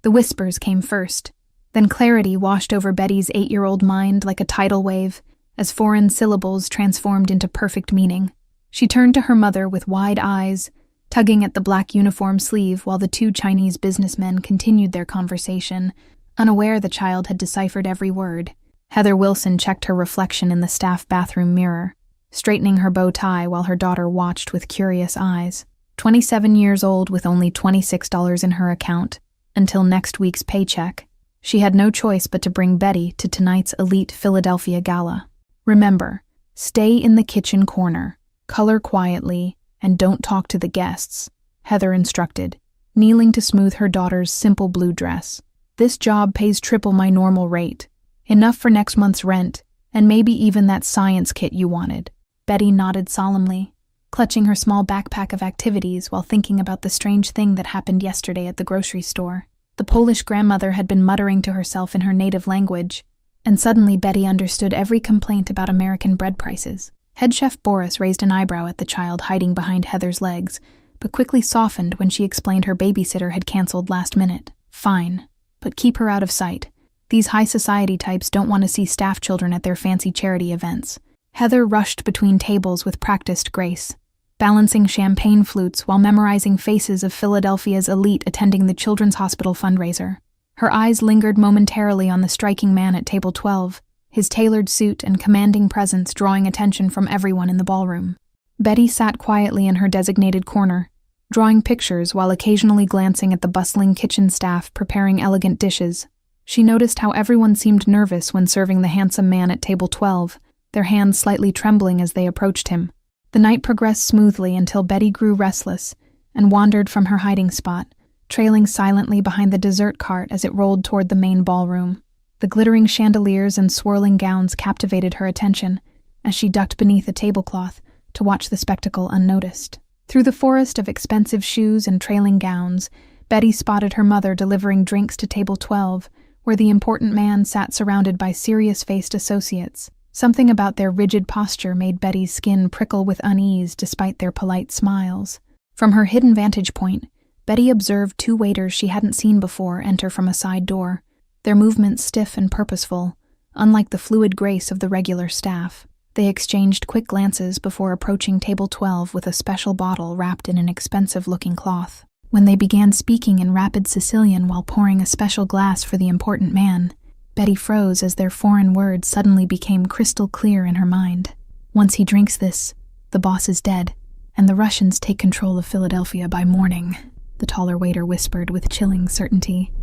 The whispers came first. Then clarity washed over Betty's 8-year-old mind like a tidal wave, as foreign syllables transformed into perfect meaning. She turned to her mother with wide eyes, tugging at the black uniform sleeve while the two Chinese businessmen continued their conversation, unaware the child had deciphered every word. Heather Wilson checked her reflection in the staff bathroom mirror, straightening her bow tie while her daughter watched with curious eyes. 27 years old with only $26 in her account, until next week's paycheck. She had no choice but to bring Betty to tonight's elite Philadelphia gala. Remember, stay in the kitchen corner, color quietly, and don't talk to the guests, Heather instructed, kneeling to smooth her daughter's simple blue dress. This job pays triple my normal rate. Enough for next month's rent, and maybe even that science kit you wanted. Betty nodded solemnly, clutching her small backpack of activities while thinking about the strange thing that happened yesterday at the grocery store. The Polish grandmother had been muttering to herself in her native language, and suddenly Betty understood every complaint about American bread prices. Head chef Boris raised an eyebrow at the child hiding behind Heather's legs, but quickly softened when she explained her babysitter had canceled last minute. Fine, but keep her out of sight. These high society types don't want to see staff children at their fancy charity events. Heather rushed between tables with practiced grace, balancing champagne flutes while memorizing faces of Philadelphia's elite attending the Children's Hospital fundraiser. Her eyes lingered momentarily on the striking man at table 12, his tailored suit and commanding presence drawing attention from everyone in the ballroom. Betty sat quietly in her designated corner, drawing pictures while occasionally glancing at the bustling kitchen staff preparing elegant dishes. She noticed how everyone seemed nervous when serving the handsome man at table 12, their hands slightly trembling as they approached him. The night progressed smoothly until Betty grew restless and wandered from her hiding spot, trailing silently behind the dessert cart as it rolled toward the main ballroom. The glittering chandeliers and swirling gowns captivated her attention as she ducked beneath a tablecloth to watch the spectacle unnoticed. Through the forest of expensive shoes and trailing gowns, Betty spotted her mother delivering drinks to table 12, where the important man sat surrounded by serious-faced associates. Something about their rigid posture made Betty's skin prickle with unease despite their polite smiles. From her hidden vantage point, Betty observed two waiters she hadn't seen before enter from a side door, their movements stiff and purposeful, unlike the fluid grace of the regular staff. They exchanged quick glances before approaching table 12 with a special bottle wrapped in an expensive-looking cloth. When they began speaking in rapid Sicilian while pouring a special glass for the important man, Betty froze as their foreign words suddenly became crystal clear in her mind. Once he drinks this, the boss is dead, and the Russians take control of Philadelphia by morning, the taller waiter whispered with chilling certainty.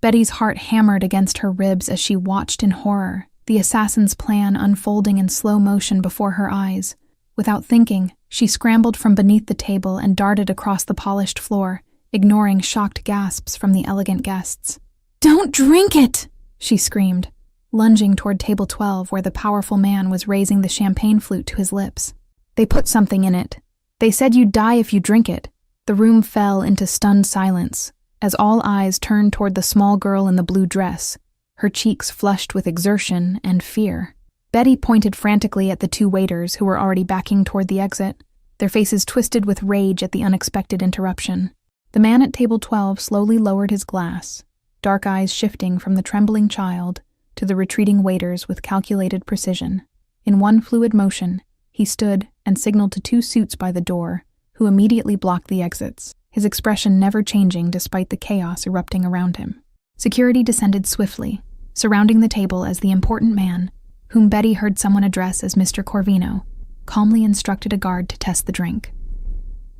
Betty's heart hammered against her ribs as she watched in horror, the assassin's plan unfolding in slow motion before her eyes. Without thinking, she scrambled from beneath the table and darted across the polished floor, ignoring shocked gasps from the elegant guests. "Don't drink it!" she screamed, lunging toward table 12 where the powerful man was raising the champagne flute to his lips. "They put something in it. They said you'd die if you drink it." The room fell into stunned silence as all eyes turned toward the small girl in the blue dress, her cheeks flushed with exertion and fear. Betty pointed frantically at the two waiters who were already backing toward the exit, their faces twisted with rage at the unexpected interruption. The man at table 12 slowly lowered his glass, dark eyes shifting from the trembling child to the retreating waiters with calculated precision. In one fluid motion, he stood and signaled to two suits by the door, who immediately blocked the exits, his expression never changing despite the chaos erupting around him. Security descended swiftly, surrounding the table as the important man, whom Betty heard someone address as Mr. Corvino, calmly instructed a guard to test the drink.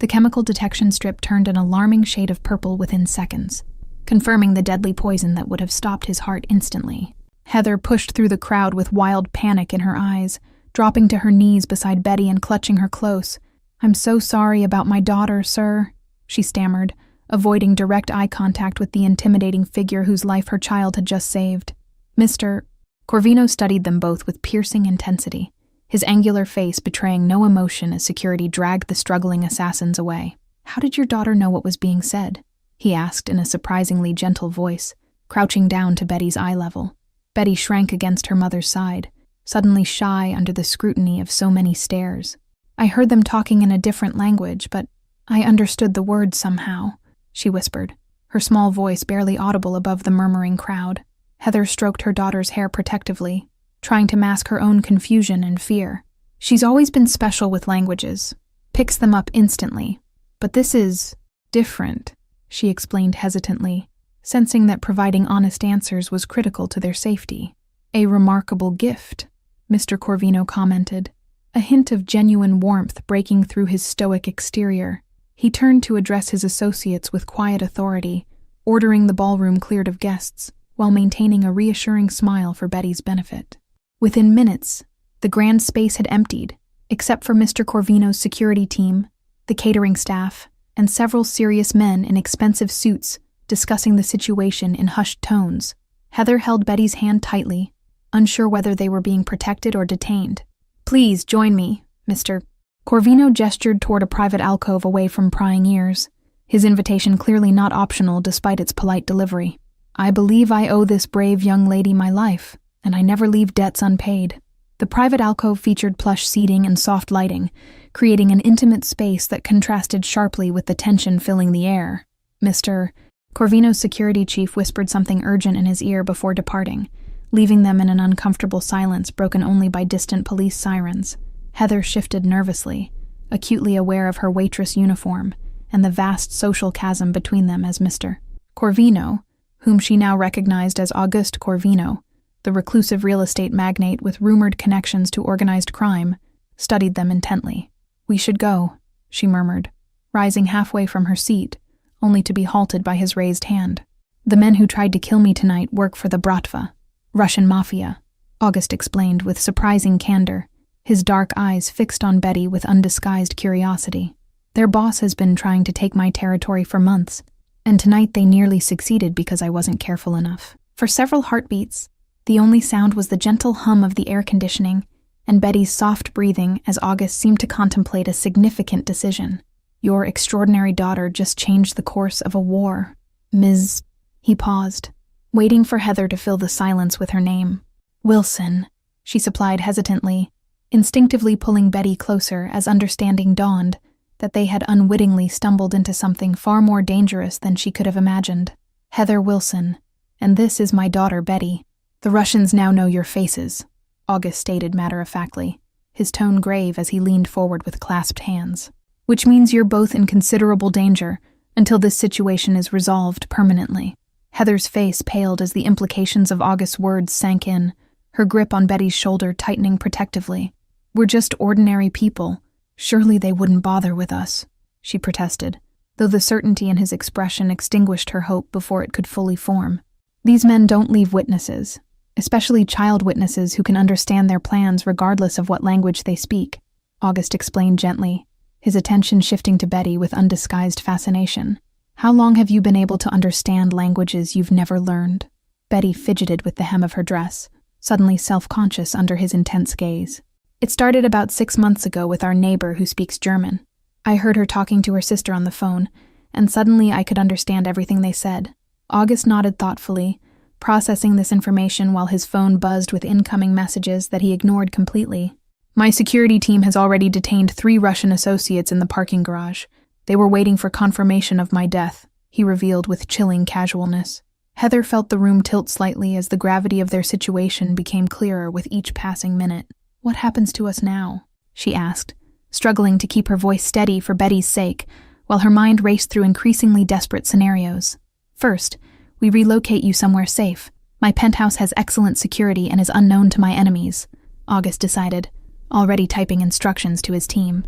The chemical detection strip turned an alarming shade of purple within seconds, confirming the deadly poison that would have stopped his heart instantly. Heather pushed through the crowd with wild panic in her eyes, dropping to her knees beside Betty and clutching her close. "I'm so sorry about my daughter, sir," she stammered, avoiding direct eye contact with the intimidating figure whose life her child had just saved. "Mr. Corvino studied them both with piercing intensity, his angular face betraying no emotion as security dragged the struggling assassins away. "How did your daughter know what was being said?" he asked in a surprisingly gentle voice, crouching down to Betty's eye level. Betty shrank against her mother's side, suddenly shy under the scrutiny of so many stares. "I heard them talking in a different language, but I understood the words somehow," she whispered. her small voice barely audible above the murmuring crowd. Heather stroked her daughter's hair protectively, trying to mask her own confusion and fear. She's always been special with languages, picks them up instantly. But this is different, she explained hesitantly, sensing that providing honest answers was critical to their safety. A remarkable gift, Mr. Corvino commented, a hint of genuine warmth breaking through his stoic exterior. He turned to address his associates with quiet authority, ordering the ballroom cleared of guests, while maintaining a reassuring smile for Betty's benefit. Within minutes, the grand space had emptied, except for Mr. Corvino's security team, the catering staff, and several serious men in expensive suits discussing the situation in hushed tones. Heather held Betty's hand tightly, unsure whether they were being protected or detained. "Please join me, Mr. Corvino gestured toward a private alcove away from prying ears, his invitation clearly not optional despite its polite delivery. "I believe I owe this brave young lady my life, and I never leave debts unpaid." The private alcove featured plush seating and soft lighting, creating an intimate space that contrasted sharply with the tension filling the air. Mr. Corvino's security chief whispered something urgent in his ear before departing, leaving them in an uncomfortable silence broken only by distant police sirens. Heather shifted nervously, acutely aware of her waitress uniform and the vast social chasm between them as Mr. Corvino, whom she now recognized as Auguste Corvino, the reclusive real estate magnate with rumored connections to organized crime, studied them intently. "We should go," she murmured, rising halfway from her seat, only to be halted by his raised hand. "The men who tried to kill me tonight work for the Bratva, Russian mafia," August explained with surprising candor, his dark eyes fixed on Betty with undisguised curiosity. "Their boss has been trying to take my territory for months, and tonight they nearly succeeded because I wasn't careful enough." For several heartbeats, the only sound was the gentle hum of the air conditioning and Betty's soft breathing as August seemed to contemplate a significant decision. "Your extraordinary daughter just changed the course of a war, Ms." He paused, waiting for Heather to fill the silence with her name. "Wilson," she supplied hesitantly, instinctively pulling Betty closer as understanding dawned that they had unwittingly stumbled into something far more dangerous than she could have imagined. "Heather Wilson, and this is my daughter Betty. The Russians now know your faces," August stated matter-of-factly, his tone grave as he leaned forward with clasped hands. "Which means you're both in considerable danger until this situation is resolved permanently." Heather's face paled as the implications of August's words sank in, her grip on Betty's shoulder tightening protectively. "We're just ordinary people. Surely they wouldn't bother with us," she protested, though the certainty in his expression extinguished her hope before it could fully form. "These men don't leave witnesses, especially child witnesses who can understand their plans regardless of what language they speak," August explained gently, his attention shifting to Betty with undisguised fascination. "How long have you been able to understand languages you've never learned?" Betty fidgeted with the hem of her dress, suddenly self-conscious under his intense gaze. "It started about 6 months ago with our neighbor who speaks German. I heard her talking to her sister on the phone, and suddenly I could understand everything they said." August nodded thoughtfully, processing this information while his phone buzzed with incoming messages that he ignored completely. "My security team has already detained 3 Russian associates in the parking garage. They were waiting for confirmation of my death," he revealed with chilling casualness. Heather felt the room tilt slightly as the gravity of their situation became clearer with each passing minute. "What happens to us now?" she asked, struggling to keep her voice steady for Betty's sake, while her mind raced through increasingly desperate scenarios. "First, we relocate you somewhere safe. My penthouse has excellent security and is unknown to my enemies," August decided, already typing instructions to his team.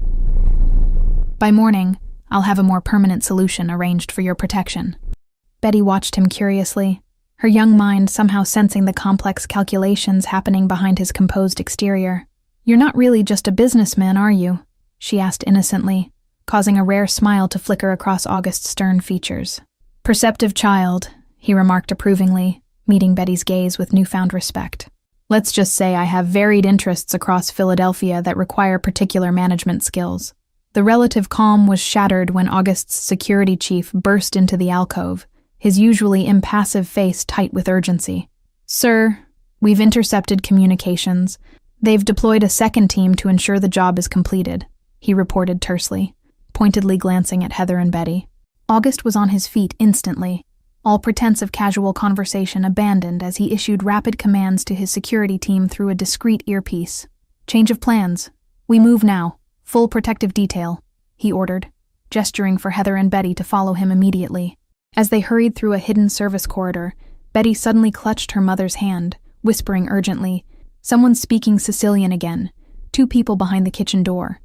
"By morning, I'll have a more permanent solution arranged for your protection." Betty watched him curiously, her young mind somehow sensing the complex calculations happening behind his composed exterior. "You're not really just a businessman, are you?" she asked innocently, causing a rare smile to flicker across August's stern features. "Perceptive child," he remarked approvingly, meeting Betty's gaze with newfound respect. "Let's just say I have varied interests across Philadelphia that require particular management skills." The relative calm was shattered when August's security chief burst into the alcove, his usually impassive face tight with urgency. "Sir, we've intercepted communications. They've deployed a second team to ensure the job is completed," he reported tersely, pointedly glancing at Heather and Betty. August was on his feet instantly, all pretense of casual conversation abandoned as he issued rapid commands to his security team through a discreet earpiece. "Change of plans. We move now. Full protective detail," he ordered, gesturing for Heather and Betty to follow him immediately. As they hurried through a hidden service corridor, Betty suddenly clutched her mother's hand, whispering urgently, "Someone's speaking Sicilian again. 2 people behind the kitchen door."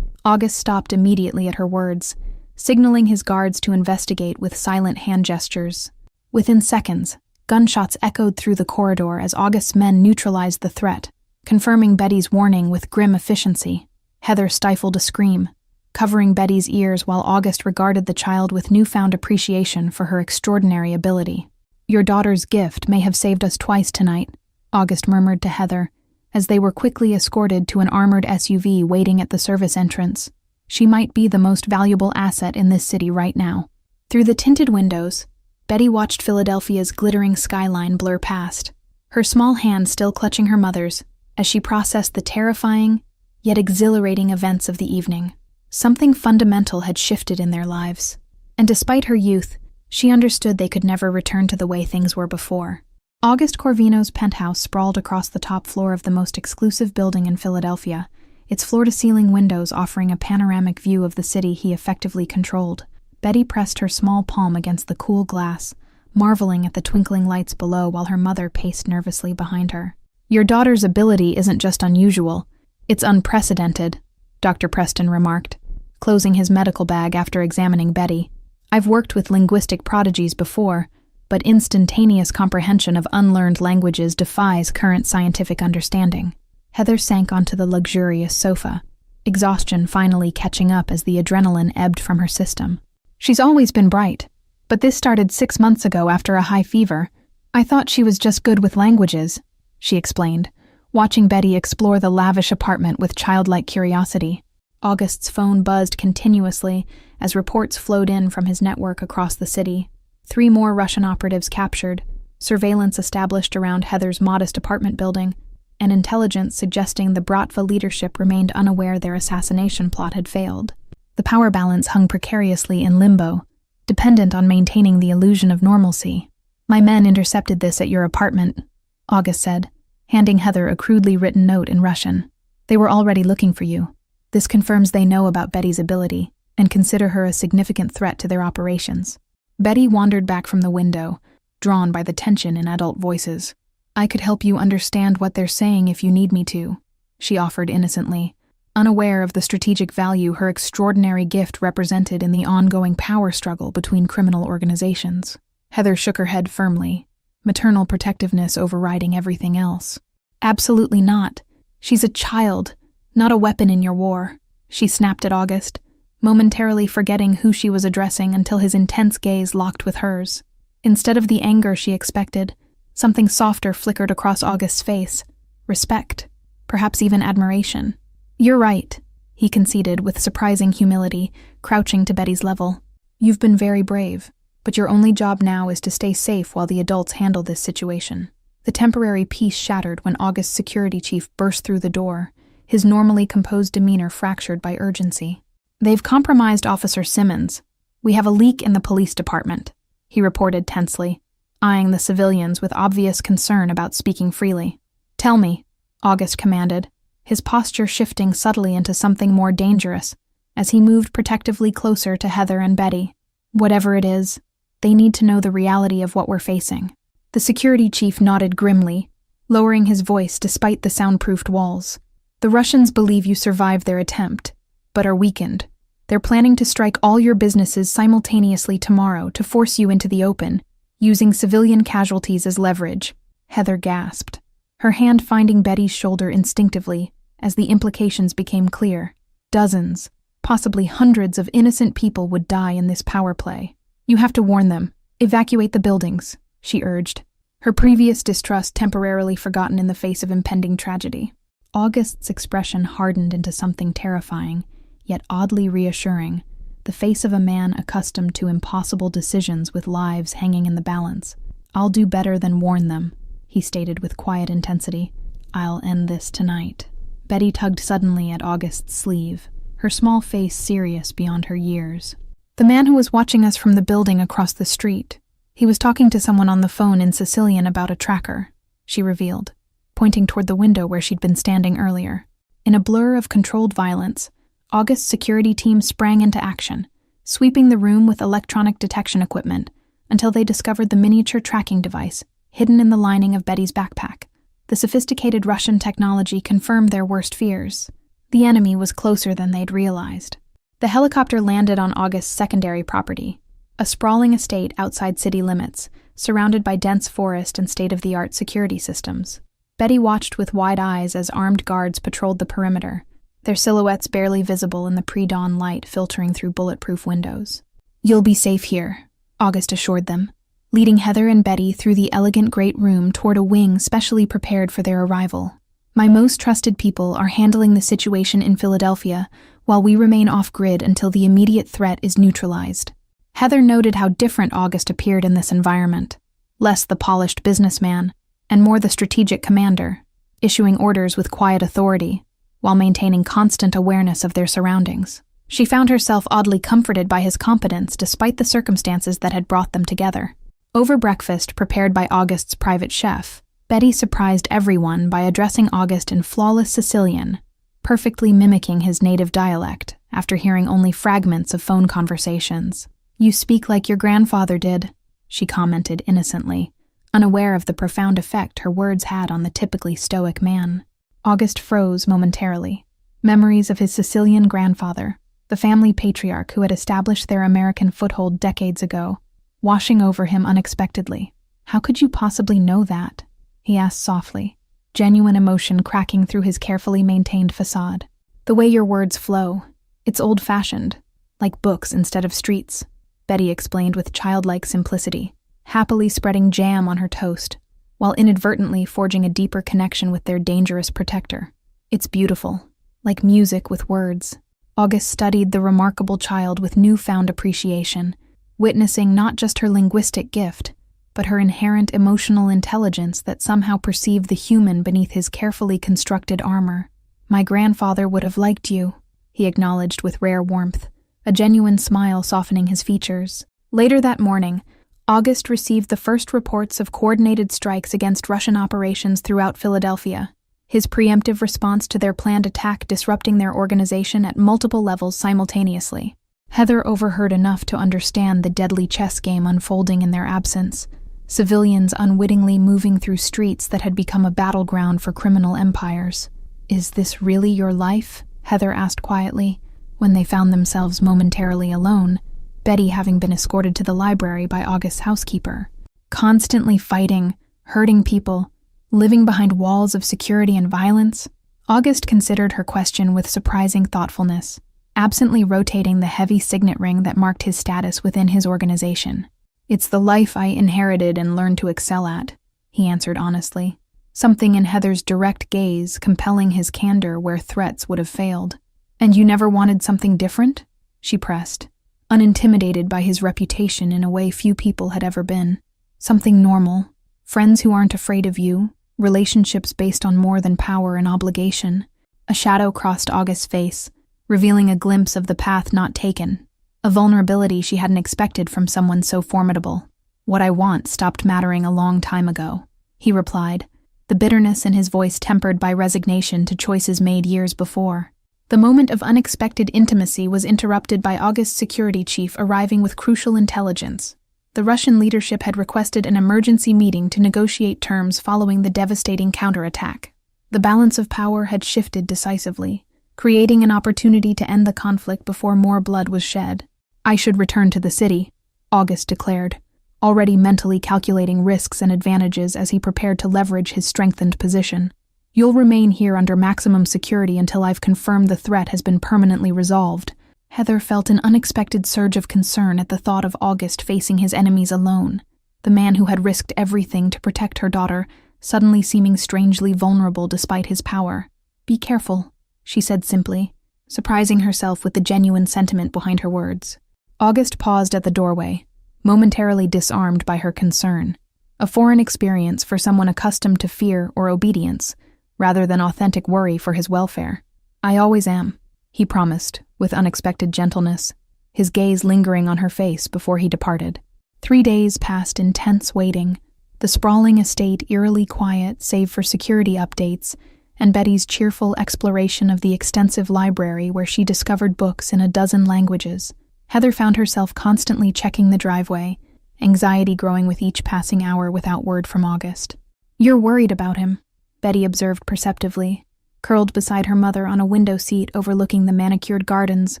August stopped immediately at her words, signaling his guards to investigate with silent hand gestures. Within seconds, gunshots echoed through the corridor as August's men neutralized the threat, confirming Betty's warning with grim efficiency. Heather stifled a scream, covering Betty's ears while August regarded the child with newfound appreciation for her extraordinary ability. "Your daughter's gift may have saved us twice tonight," August murmured to Heather, as they were quickly escorted to an armored SUV waiting at the service entrance. "She might be the most valuable asset in this city right now." Through the tinted windows, Betty watched Philadelphia's glittering skyline blur past, her small hand still clutching her mother's, as she processed the terrifying, yet exhilarating events of the evening. Something fundamental had shifted in their lives, and despite her youth, she understood they could never return to the way things were before. August Corvino's penthouse sprawled across the top floor of the most exclusive building in Philadelphia, its floor-to-ceiling windows offering a panoramic view of the city he effectively controlled. Betty pressed her small palm against the cool glass, marveling at the twinkling lights below while her mother paced nervously behind her. "Your daughter's ability isn't just unusual, it's unprecedented," Dr. Preston remarked, closing his medical bag after examining Betty. "I've worked with linguistic prodigies before, but instantaneous comprehension of unlearned languages defies current scientific understanding." Heather sank onto the luxurious sofa, exhaustion finally catching up as the adrenaline ebbed from her system. "She's always been bright, but this started 6 months ago after a high fever. I thought she was just good with languages," she explained, watching Betty explore the lavish apartment with childlike curiosity. August's phone buzzed continuously as reports flowed in from his network across the city. 3 more Russian operatives captured, surveillance established around Heather's modest apartment building, and intelligence suggesting the Bratva leadership remained unaware their assassination plot had failed. The power balance hung precariously in limbo, dependent on maintaining the illusion of normalcy. "My men intercepted this at your apartment," August said, handing Heather a crudely written note in Russian. "They were already looking for you. This confirms they know about Betty's ability and consider her a significant threat to their operations." Betty wandered back from the window, drawn by the tension in adult voices. "I could help you understand what they're saying if you need me to," she offered innocently, unaware of the strategic value her extraordinary gift represented in the ongoing power struggle between criminal organizations. Heather shook her head firmly, maternal protectiveness overriding everything else. "Absolutely not. She's a child, not a weapon in your war," she snapped at August, momentarily forgetting who she was addressing until his intense gaze locked with hers. Instead of the anger she expected, something softer flickered across August's face. Respect, perhaps even admiration. "You're right," he conceded with surprising humility, crouching to Betty's level. "You've been very brave, but your only job now is to stay safe while the adults handle this situation." The temporary peace shattered when August's security chief burst through the door, his normally composed demeanor fractured by urgency. "They've compromised Officer Simmons. We have a leak in the police department," he reported tensely, eyeing the civilians with obvious concern about speaking freely. "Tell me," August commanded, his posture shifting subtly into something more dangerous as he moved protectively closer to Heather and Betty. "Whatever it is, they need to know the reality of what we're facing." The security chief nodded grimly, lowering his voice despite the soundproofed walls. "The Russians believe you survived their attempt, but are weakened. They're planning to strike all your businesses simultaneously tomorrow to force you into the open, using civilian casualties as leverage." Heather gasped, her hand finding Betty's shoulder instinctively as the implications became clear. Dozens, possibly hundreds of innocent people would die in this power play. "You have to warn them. Evacuate the buildings," she urged, her previous distrust temporarily forgotten in the face of impending tragedy. August's expression hardened into something terrifying, yet oddly reassuring, the face of a man accustomed to impossible decisions with lives hanging in the balance. "I'll do better than warn them," he stated with quiet intensity. "I'll end this tonight." Betty tugged suddenly at August's sleeve, her small face serious beyond her years. "The man who was watching us from the building across the street. He was talking to someone on the phone in Sicilian about a tracker, she revealed, pointing toward the window where she'd been standing earlier. In a blur of controlled violence, August's security team sprang into action, sweeping the room with electronic detection equipment until they discovered the miniature tracking device hidden in the lining of Betty's backpack. The sophisticated Russian technology confirmed their worst fears. The enemy was closer than they'd realized. The helicopter landed on August's secondary property, a sprawling estate outside city limits, surrounded by dense forest and state-of-the-art security systems. Betty watched with wide eyes as armed guards patrolled the perimeter, their silhouettes barely visible in the pre-dawn light filtering through bulletproof windows. "You'll be safe here," August assured them, leading Heather and Betty through the elegant great room toward a wing specially prepared for their arrival. "My most trusted people are handling the situation in Philadelphia while we remain off-grid until the immediate threat is neutralized." Heather noted how different August appeared in this environment, less the polished businessman, and more the strategic commander, issuing orders with quiet authority, while maintaining constant awareness of their surroundings. She found herself oddly comforted by his competence despite the circumstances that had brought them together. Over breakfast prepared by August's private chef, Betty surprised everyone by addressing August in flawless Sicilian, perfectly mimicking his native dialect after hearing only fragments of phone conversations. "You speak like your grandfather did," she commented innocently, unaware of the profound effect her words had on the typically stoic man. August froze momentarily. Memories of his Sicilian grandfather, the family patriarch who had established their American foothold decades ago, washing over him unexpectedly. "How could you possibly know that?" he asked softly, genuine emotion cracking through his carefully maintained facade. "The way your words flow. It's old-fashioned, like books instead of streets," Betty explained with childlike simplicity, happily spreading jam on her toast, while inadvertently forging a deeper connection with their dangerous protector. "It's beautiful, like music with words." August studied the remarkable child with newfound appreciation, witnessing not just her linguistic gift, but her inherent emotional intelligence that somehow perceived the human beneath his carefully constructed armor. "My grandfather would have liked you," he acknowledged with rare warmth, a genuine smile softening his features. Later that morning, August received the first reports of coordinated strikes against Russian operations throughout Philadelphia, his preemptive response to their planned attack disrupting their organization at multiple levels simultaneously. Heather overheard enough to understand the deadly chess game unfolding in their absence, civilians unwittingly moving through streets that had become a battleground for criminal empires. "Is this really your life?" Heather asked quietly, when they found themselves momentarily alone, Betty having been escorted to the library by August's housekeeper. "Constantly fighting, hurting people, living behind walls of security and violence?" August considered her question with surprising thoughtfulness, absently rotating the heavy signet ring that marked his status within his organization. "It's the life I inherited and learned to excel at," he answered honestly, something in Heather's direct gaze compelling his candor where threats would have failed. "And you never wanted something different?" she pressed, unintimidated by his reputation in a way few people had ever been. "Something normal, friends who aren't afraid of you, relationships based on more than power and obligation." A shadow crossed August's face, revealing a glimpse of the path not taken, a vulnerability she hadn't expected from someone so formidable. "What I want stopped mattering a long time ago," he replied, the bitterness in his voice tempered by resignation to choices made years before. The moment of unexpected intimacy was interrupted by August's security chief arriving with crucial intelligence. The Russian leadership had requested an emergency meeting to negotiate terms following the devastating counterattack. The balance of power had shifted decisively, creating an opportunity to end the conflict before more blood was shed. "I should return to the city," August declared, already mentally calculating risks and advantages as he prepared to leverage his strengthened position. "You'll remain here under maximum security until I've confirmed the threat has been permanently resolved." Heather felt an unexpected surge of concern at the thought of August facing his enemies alone, the man who had risked everything to protect her daughter, suddenly seeming strangely vulnerable despite his power. "Be careful," she said simply, surprising herself with the genuine sentiment behind her words. August paused at the doorway, momentarily disarmed by her concern, a foreign experience for someone accustomed to fear or obedience, rather than authentic worry for his welfare. "I always am," he promised, with unexpected gentleness, his gaze lingering on her face before he departed. 3 days passed in tense waiting, the sprawling estate eerily quiet save for security updates and Betty's cheerful exploration of the extensive library where she discovered books in a dozen languages. Heather found herself constantly checking the driveway, anxiety growing with each passing hour without word from August. "You're worried about him," Betty observed perceptively, curled beside her mother on a window seat overlooking the manicured gardens,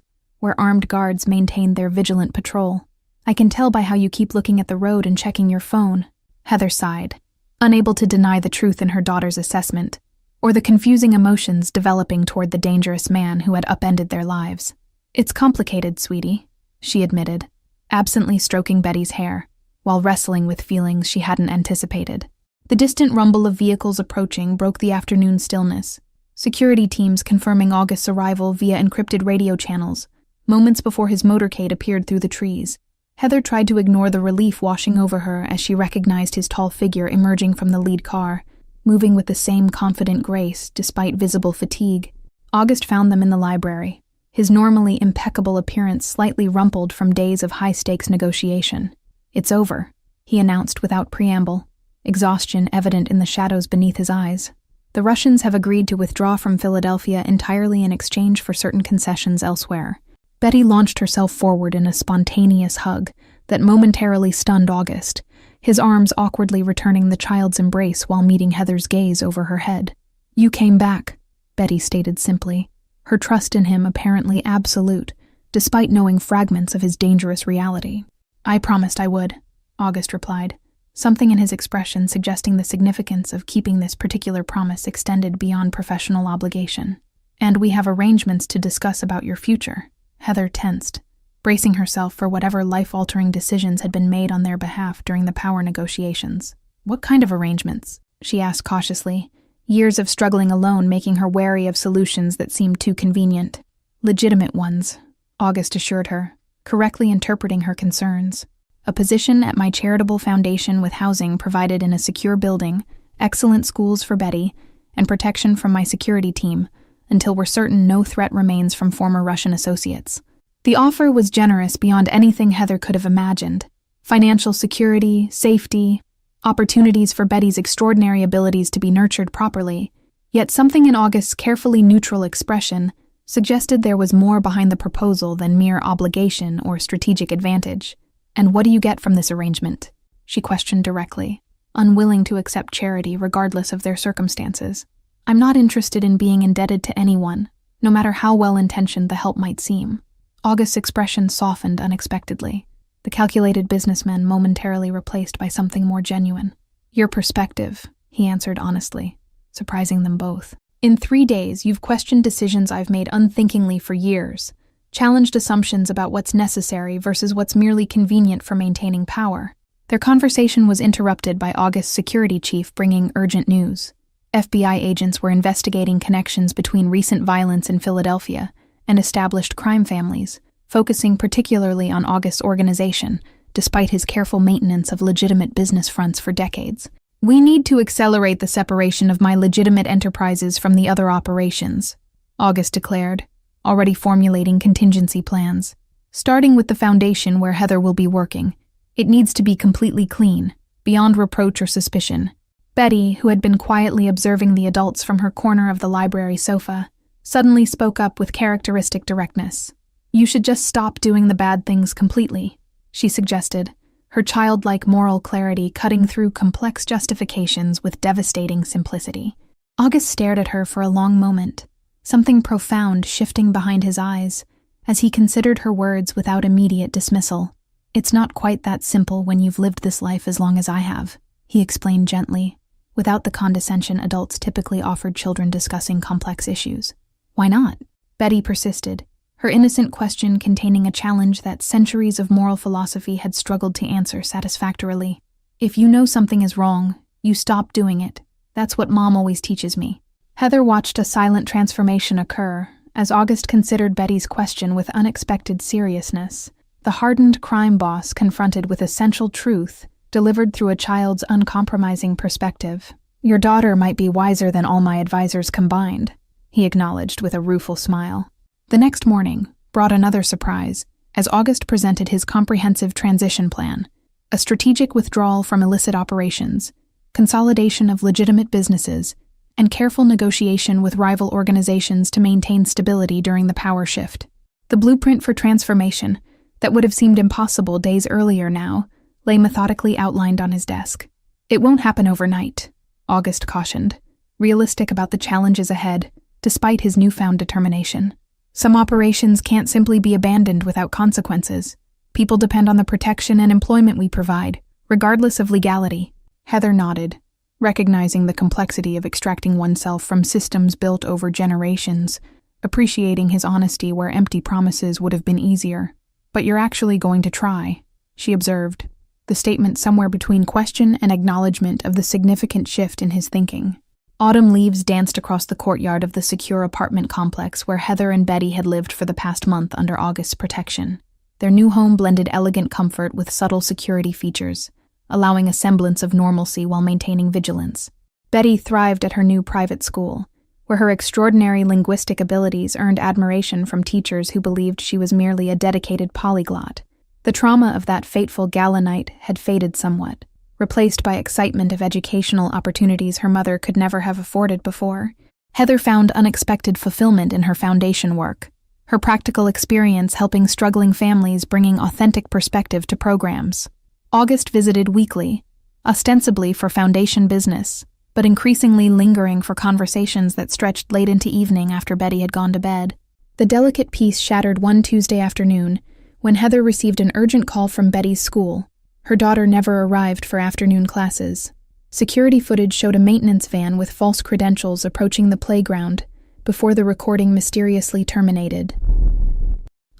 where armed guards maintained their vigilant patrol. "I can tell by how you keep looking at the road and checking your phone." Heather sighed, unable to deny the truth in her daughter's assessment, or the confusing emotions developing toward the dangerous man who had upended their lives. "It's complicated, sweetie," she admitted, absently stroking Betty's hair, while wrestling with feelings she hadn't anticipated. The distant rumble of vehicles approaching broke the afternoon stillness, security teams confirming August's arrival via encrypted radio channels, moments before his motorcade appeared through the trees. Heather tried to ignore the relief washing over her as she recognized his tall figure emerging from the lead car, moving with the same confident grace despite visible fatigue. August found them in the library, his normally impeccable appearance slightly rumpled from days of high-stakes negotiation. "It's over," he announced without preamble, exhaustion evident in the shadows beneath his eyes. "The Russians have agreed to withdraw from Philadelphia entirely in exchange for certain concessions elsewhere." Betty launched herself forward in a spontaneous hug that momentarily stunned August, his arms awkwardly returning the child's embrace while meeting Heather's gaze over her head. "You came back," Betty stated simply, her trust in him apparently absolute, despite knowing fragments of his dangerous reality. "I promised I would," August replied, something in his expression suggesting the significance of keeping this particular promise extended beyond professional obligation. "And we have arrangements to discuss about your future." Heather tensed, bracing herself for whatever life-altering decisions had been made on their behalf during the power negotiations. "What kind of arrangements?" she asked cautiously, years of struggling alone making her wary of solutions that seemed too convenient. "Legitimate ones," August assured her, correctly interpreting her concerns. "A position at my charitable foundation with housing provided in a secure building, excellent schools for Betty, and protection from my security team, until we're certain no threat remains from former Russian associates." The offer was generous beyond anything Heather could have imagined. Financial security, safety, opportunities for Betty's extraordinary abilities to be nurtured properly. Yet something in August's carefully neutral expression suggested there was more behind the proposal than mere obligation or strategic advantage. "And what do you get from this arrangement?" she questioned directly, unwilling to accept charity regardless of their circumstances. "I'm not interested in being indebted to anyone, no matter how well-intentioned the help might seem." August's expression softened unexpectedly, the calculated businessman momentarily replaced by something more genuine. "Your perspective," he answered honestly, surprising them both. "In 3 days, you've questioned decisions I've made unthinkingly for years, challenged assumptions about what's necessary versus what's merely convenient for maintaining power." Their conversation was interrupted by August's security chief bringing urgent news. FBI agents were investigating connections between recent violence in Philadelphia and established crime families, focusing particularly on August's organization, despite his careful maintenance of legitimate business fronts for decades. "We need to accelerate the separation of my legitimate enterprises from the other operations," August declared, already formulating contingency plans. "Starting with the foundation where Heather will be working, it needs to be completely clean, beyond reproach or suspicion." Betty, who had been quietly observing the adults from her corner of the library sofa, suddenly spoke up with characteristic directness. "You should just stop doing the bad things completely," she suggested, her childlike moral clarity cutting through complex justifications with devastating simplicity. August stared at her for a long moment, something profound shifting behind his eyes, as he considered her words without immediate dismissal. "It's not quite that simple when you've lived this life as long as I have," he explained gently, without the condescension adults typically offered children discussing complex issues. "Why not?" Betty persisted, her innocent question containing a challenge that centuries of moral philosophy had struggled to answer satisfactorily. "If you know something is wrong, you stop doing it. That's what Mom always teaches me." Heather watched a silent transformation occur as August considered Betty's question with unexpected seriousness, the hardened crime boss confronted with essential truth delivered through a child's uncompromising perspective. "Your daughter might be wiser than all my advisors combined," he acknowledged with a rueful smile. The next morning brought another surprise as August presented his comprehensive transition plan, a strategic withdrawal from illicit operations, consolidation of legitimate businesses, and careful negotiation with rival organizations to maintain stability during the power shift. The blueprint for transformation, that would have seemed impossible days earlier now, lay methodically outlined on his desk. It won't happen overnight, August cautioned, realistic about the challenges ahead, despite his newfound determination. Some operations can't simply be abandoned without consequences. People depend on the protection and employment we provide, regardless of legality. Heather nodded, recognizing the complexity of extracting oneself from systems built over generations, appreciating his honesty where empty promises would have been easier. "But you're actually going to try," she observed, the statement somewhere between question and acknowledgement of the significant shift in his thinking. Autumn leaves danced across the courtyard of the secure apartment complex where Heather and Betty had lived for the past month under August's protection. Their new home blended elegant comfort with subtle security features, allowing a semblance of normalcy while maintaining vigilance. Betty thrived at her new private school, where her extraordinary linguistic abilities earned admiration from teachers who believed she was merely a dedicated polyglot. The trauma of that fateful gala night had faded somewhat, replaced by excitement of educational opportunities her mother could never have afforded before. Heather found unexpected fulfillment in her foundation work, her practical experience helping struggling families, bringing authentic perspective to programs. August visited weekly, ostensibly for foundation business, but increasingly lingering for conversations that stretched late into evening after Betty had gone to bed. The delicate peace shattered one Tuesday afternoon when Heather received an urgent call from Betty's school. Her daughter never arrived for afternoon classes. Security footage showed a maintenance van with false credentials approaching the playground before the recording mysteriously terminated.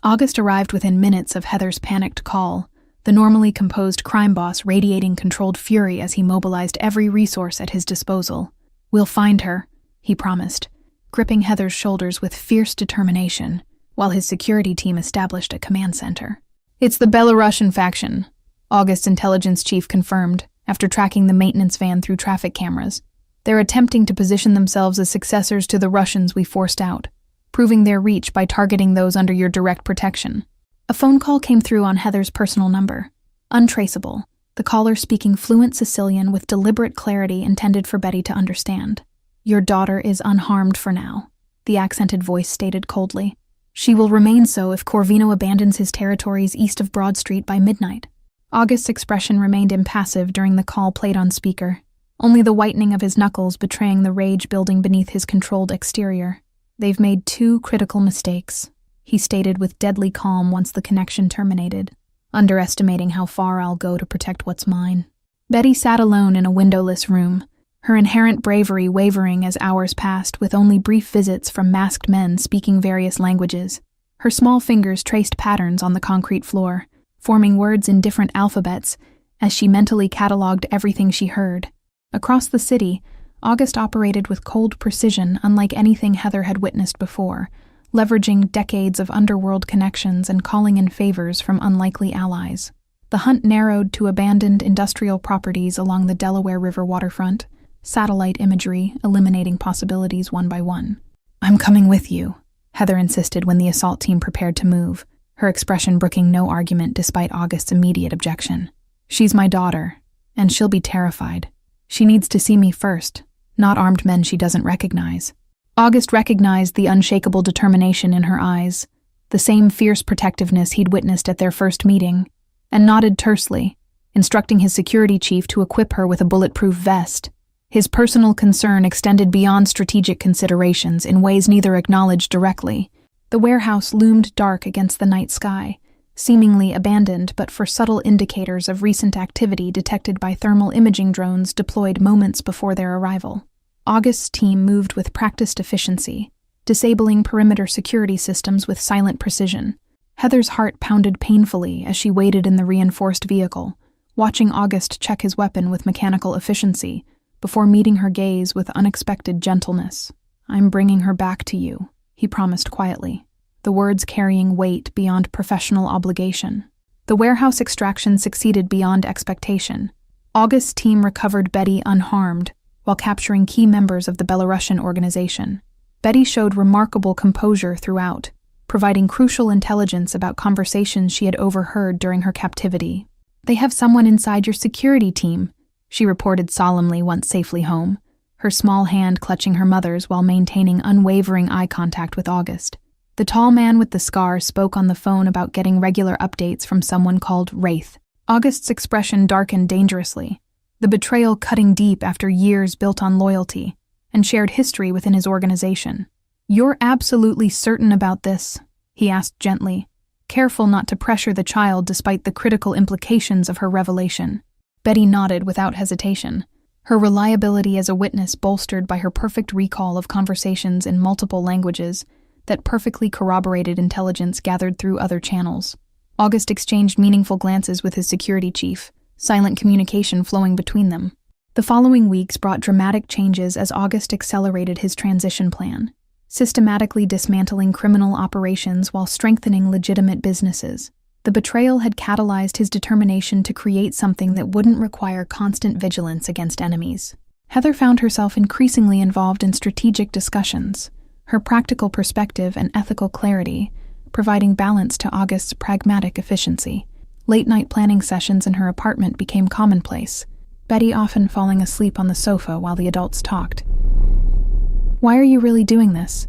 August arrived within minutes of Heather's panicked call, the normally composed crime boss radiating controlled fury as he mobilized every resource at his disposal. "We'll find her," he promised, gripping Heather's shoulders with fierce determination, while his security team established a command center. "It's the Belarusian faction," August's intelligence chief confirmed, after tracking the maintenance van through traffic cameras. "They're attempting to position themselves as successors to the Russians we forced out, proving their reach by targeting those under your direct protection." A phone call came through on Heather's personal number. Untraceable, the caller speaking fluent Sicilian with deliberate clarity intended for Betty to understand. "Your daughter is unharmed for now," the accented voice stated coldly. "She will remain so if Corvino abandons his territories east of Broad Street by midnight." August's expression remained impassive during the call played on speaker, only the whitening of his knuckles betraying the rage building beneath his controlled exterior. "They've made two critical mistakes," he stated with deadly calm once the connection terminated, "underestimating how far I'll go to protect what's mine." Betty sat alone in a windowless room, her inherent bravery wavering as hours passed with only brief visits from masked men speaking various languages. Her small fingers traced patterns on the concrete floor, forming words in different alphabets as she mentally cataloged everything she heard. Across the city, August operated with cold precision unlike anything Heather had witnessed before, leveraging decades of underworld connections and calling in favors from unlikely allies. The hunt narrowed to abandoned industrial properties along the Delaware River waterfront, satellite imagery eliminating possibilities one by one. "I'm coming with you," Heather insisted when the assault team prepared to move, her expression brooking no argument despite August's immediate objection. "She's my daughter, and she'll be terrified. She needs to see me first, not armed men she doesn't recognize." August recognized the unshakable determination in her eyes, the same fierce protectiveness he'd witnessed at their first meeting, and nodded tersely, instructing his security chief to equip her with a bulletproof vest. His personal concern extended beyond strategic considerations in ways neither acknowledged directly. The warehouse loomed dark against the night sky, seemingly abandoned but for subtle indicators of recent activity detected by thermal imaging drones deployed moments before their arrival. August's team moved with practiced efficiency, disabling perimeter security systems with silent precision. Heather's heart pounded painfully as she waited in the reinforced vehicle, watching August check his weapon with mechanical efficiency before meeting her gaze with unexpected gentleness. "I'm bringing her back to you," he promised quietly, the words carrying weight beyond professional obligation. The warehouse extraction succeeded beyond expectation. August's team recovered Betty unharmed, while capturing key members of the Belarusian organization. Betty showed remarkable composure throughout, providing crucial intelligence about conversations she had overheard during her captivity. "They have someone inside your security team," she reported solemnly once safely home, her small hand clutching her mother's while maintaining unwavering eye contact with August. The tall man with the scar spoke on the phone about getting regular updates from someone called Wraith. August's expression darkened dangerously, the betrayal cutting deep after years built on loyalty and shared history within his organization. "You're absolutely certain about this?" he asked gently, careful not to pressure the child despite the critical implications of her revelation. Betty nodded without hesitation, her reliability as a witness bolstered by her perfect recall of conversations in multiple languages that perfectly corroborated intelligence gathered through other channels. August exchanged meaningful glances with his security chief, silent communication flowing between them. The following weeks brought dramatic changes as August accelerated his transition plan, systematically dismantling criminal operations while strengthening legitimate businesses. The betrayal had catalyzed his determination to create something that wouldn't require constant vigilance against enemies. Heather found herself increasingly involved in strategic discussions, her practical perspective and ethical clarity providing balance to August's pragmatic efficiency. Late-night planning sessions in her apartment became commonplace, Betty often falling asleep on the sofa while the adults talked. "Why are you really doing this?"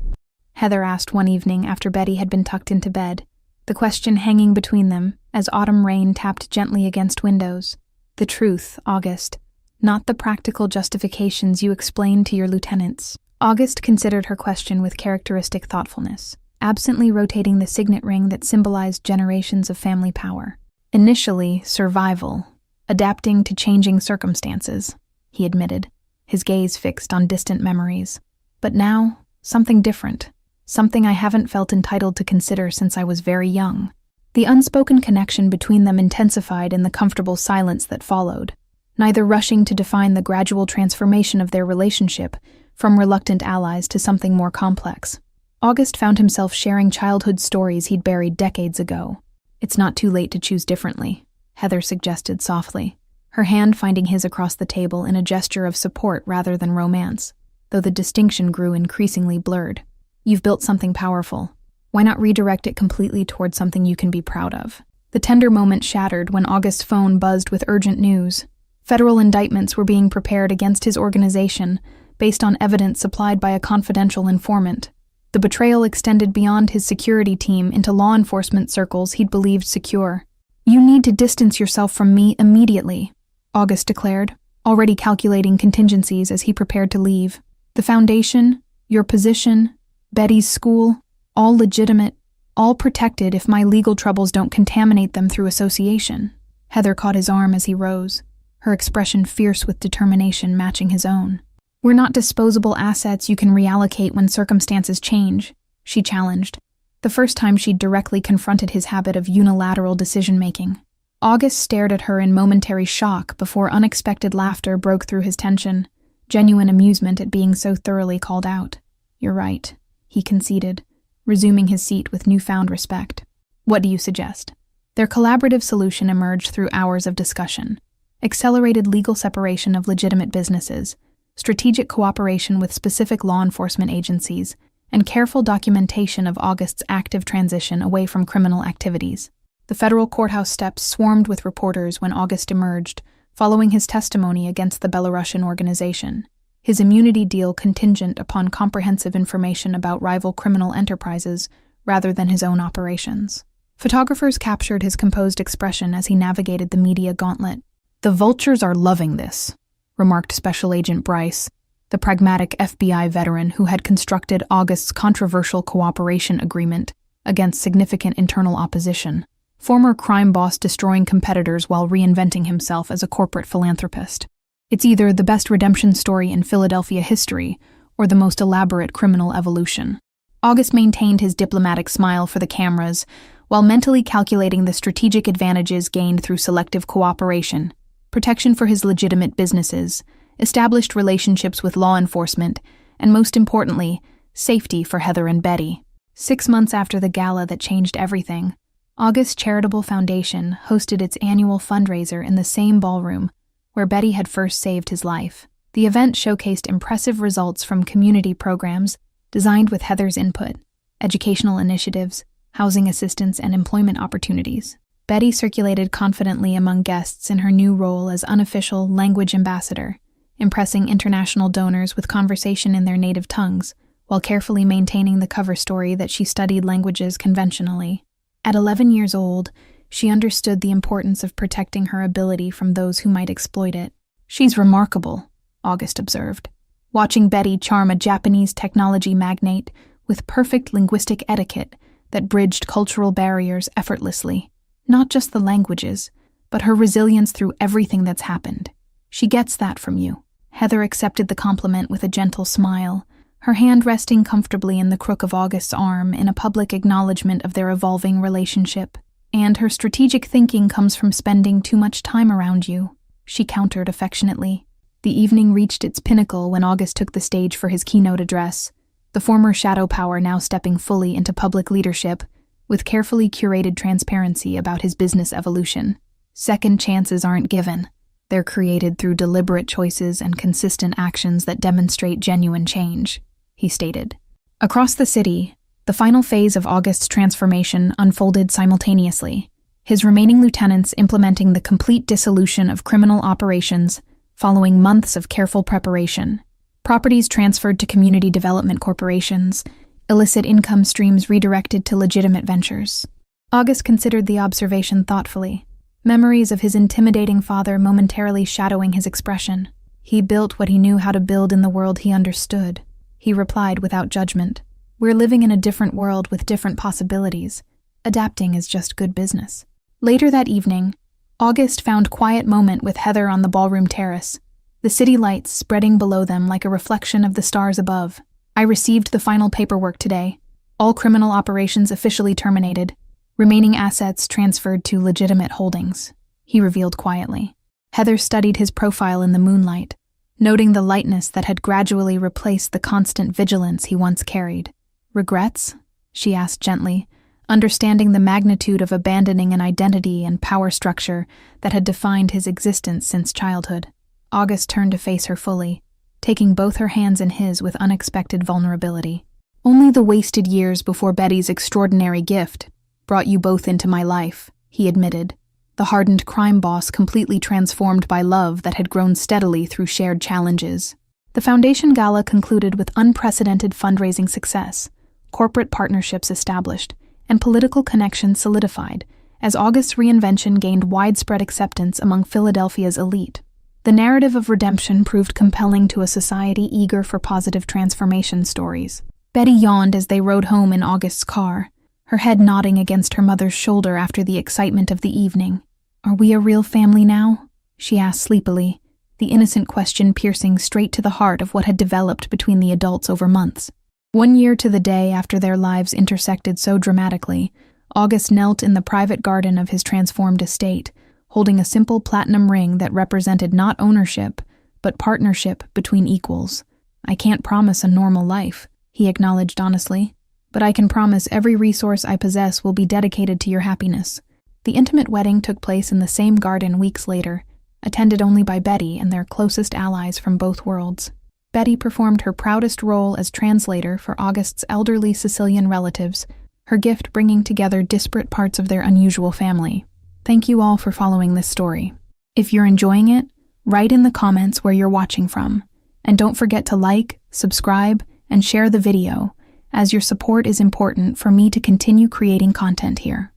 Heather asked one evening after Betty had been tucked into bed, the question hanging between them as autumn rain tapped gently against windows. "The truth, August, not the practical justifications you explained to your lieutenants." August considered her question with characteristic thoughtfulness, absently rotating the signet ring that symbolized generations of family power. "Initially, survival, adapting to changing circumstances," he admitted, his gaze fixed on distant memories. "But now, something different, something I haven't felt entitled to consider since I was very young." The unspoken connection between them intensified in the comfortable silence that followed, neither rushing to define the gradual transformation of their relationship from reluctant allies to something more complex. August found himself sharing childhood stories he'd buried decades ago. "It's not too late to choose differently," Heather suggested softly, her hand finding his across the table in a gesture of support rather than romance, though the distinction grew increasingly blurred. "You've built something powerful. Why not redirect it completely towards something you can be proud of?" The tender moment shattered when August's phone buzzed with urgent news. Federal indictments were being prepared against his organization based on evidence supplied by a confidential informant. The betrayal extended beyond his security team into law enforcement circles he'd believed secure. "You need to distance yourself from me immediately," August declared, already calculating contingencies as he prepared to leave. "The foundation, your position, Betty's school, all legitimate, all protected if my legal troubles don't contaminate them through association." Heather caught his arm as he rose, her expression fierce with determination matching his own. "We're not disposable assets you can reallocate when circumstances change," she challenged, the first time she'd directly confronted his habit of unilateral decision-making. August stared at her in momentary shock before unexpected laughter broke through his tension, genuine amusement at being so thoroughly called out. "You're right," he conceded, resuming his seat with newfound respect. "What do you suggest?" Their collaborative solution emerged through hours of discussion: accelerated legal separation of legitimate businesses, strategic cooperation with specific law enforcement agencies, and careful documentation of August's active transition away from criminal activities. The federal courthouse steps swarmed with reporters when August emerged, following his testimony against the Belarusian organization, his immunity deal contingent upon comprehensive information about rival criminal enterprises rather than his own operations. Photographers captured his composed expression as he navigated the media gauntlet. "The vultures are loving this," remarked Special Agent Bryce, the pragmatic FBI veteran who had constructed August's controversial cooperation agreement against significant internal opposition. Former crime boss destroying competitors while reinventing himself as a corporate philanthropist. "It's either the best redemption story in Philadelphia history or the most elaborate criminal evolution." August maintained his diplomatic smile for the cameras while mentally calculating the strategic advantages gained through selective cooperation, protection for his legitimate businesses, established relationships with law enforcement, and most importantly, safety for Heather and Betty. 6 months after the gala that changed everything, August Charitable Foundation hosted its annual fundraiser in the same ballroom where Betty had first saved his life. The event showcased impressive results from community programs designed with Heather's input, educational initiatives, housing assistance, and employment opportunities. Betty circulated confidently among guests in her new role as unofficial language ambassador, impressing international donors with conversation in their native tongues, while carefully maintaining the cover story that she studied languages conventionally. At 11 years old, she understood the importance of protecting her ability from those who might exploit it. "She's remarkable," August observed, watching Betty charm a Japanese technology magnate with perfect linguistic etiquette that bridged cultural barriers effortlessly. Not just the languages, but her resilience through everything that's happened. "She gets that from you." Heather accepted the compliment with a gentle smile, her hand resting comfortably in the crook of August's arm in a public acknowledgement of their evolving relationship. "And her strategic thinking comes from spending too much time around you," she countered affectionately. The evening reached its pinnacle when August took the stage for his keynote address, the former shadow power now stepping fully into public leadership, with carefully curated transparency about his business evolution. "Second chances aren't given. They're created through deliberate choices and consistent actions that demonstrate genuine change," he stated. Across the city, the final phase of August's transformation unfolded simultaneously, his remaining lieutenants implementing the complete dissolution of criminal operations following months of careful preparation. Properties transferred to community development corporations, illicit income streams redirected to legitimate ventures. August considered the observation thoughtfully, memories of his intimidating father momentarily shadowing his expression. He built what he knew how to build in the world he understood. He replied without judgment, "We're living in a different world with different possibilities. Adapting is just good business." Later that evening, August found quiet moment with Heather on the ballroom terrace, the city lights spreading below them like a reflection of the stars above. "I received the final paperwork today. All criminal operations officially terminated. Remaining assets transferred to legitimate holdings," he revealed quietly. Heather studied his profile in the moonlight, noting the lightness that had gradually replaced the constant vigilance he once carried. "Regrets?" she asked gently, understanding the magnitude of abandoning an identity and power structure that had defined his existence since childhood. August turned to face her fully, taking both her hands in his with unexpected vulnerability. "Only the wasted years before Betty's extraordinary gift brought you both into my life," he admitted, the hardened crime boss completely transformed by love that had grown steadily through shared challenges. The Foundation Gala concluded with unprecedented fundraising success, corporate partnerships established, and political connections solidified, as August's reinvention gained widespread acceptance among Philadelphia's elite. The narrative of redemption proved compelling to a society eager for positive transformation stories. Betty yawned as they rode home in August's car, her head nodding against her mother's shoulder after the excitement of the evening. "Are we a real family now?" she asked sleepily, the innocent question piercing straight to the heart of what had developed between the adults over months. 1 year to the day after their lives intersected so dramatically, August knelt in the private garden of his transformed estate, holding a simple platinum ring that represented not ownership, but partnership between equals. "I can't promise a normal life," he acknowledged honestly, "but I can promise every resource I possess will be dedicated to your happiness." The intimate wedding took place in the same garden weeks later, attended only by Betty and their closest allies from both worlds. Betty performed her proudest role as translator for August's elderly Sicilian relatives, her gift bringing together disparate parts of their unusual family. Thank you all for following this story. If you're enjoying it, write in the comments where you're watching from, and don't forget to like, subscribe, and share the video, as your support is important for me to continue creating content here.